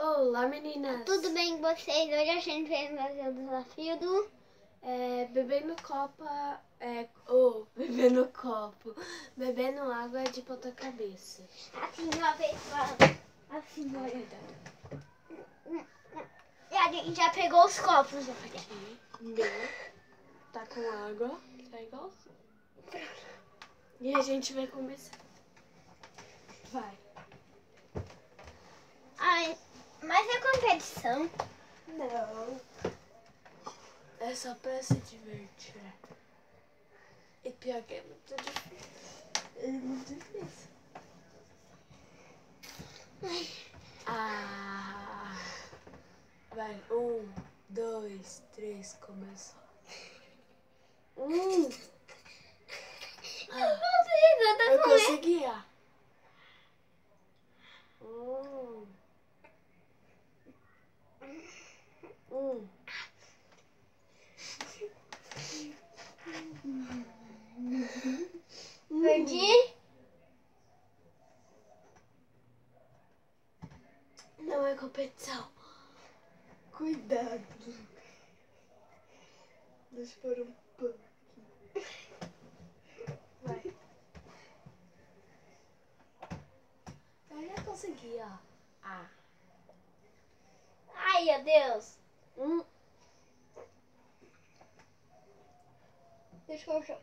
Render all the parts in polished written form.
Olá, meninas! Tudo bem com vocês? Hoje a gente vai fazer o desafio do... bebendo bebendo água de ponta cabeça. Assim, uma vez, assim, olha. E a gente já pegou os copos, olha. Aqui, meu, tá com água, tá igual. E a gente vai começar. Vai. Ai, mas é competição. Não. É só pra se divertir. E pior que é muito difícil. É muito difícil. Ai. Vai, 1, 2, 3, começou. Eu consegui, ó. 1. Perdi? Não é competição. Cuidado. Deixa eu pôr um pano aqui. Vai. Eu já consegui, ó. Ai, meu Deus. Deixa eu ver.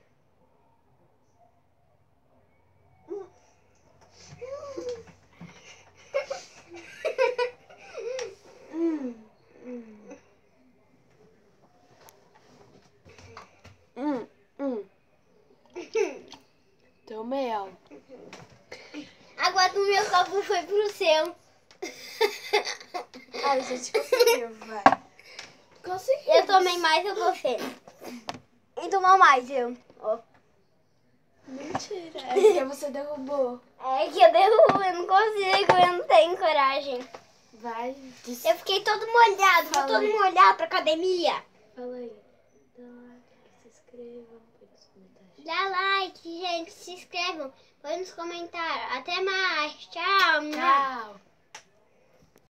Tomei, ó. A água do meu copo foi pro seu. A gente conseguiu, vai. Consegui. Eu tomei mais do que você. E tomou mais, eu. Ó. Mentira. É porque você derrubou. É que eu derrubo, eu não consigo, eu não tenho coragem. Vai. Eu fiquei todo molhado, vou todo molhado pra academia. Fala aí. Dá like, se inscrevam, põe nos comentários. Dá like, gente, se inscrevam, põe nos comentários. Até mais, tchau. Tchau.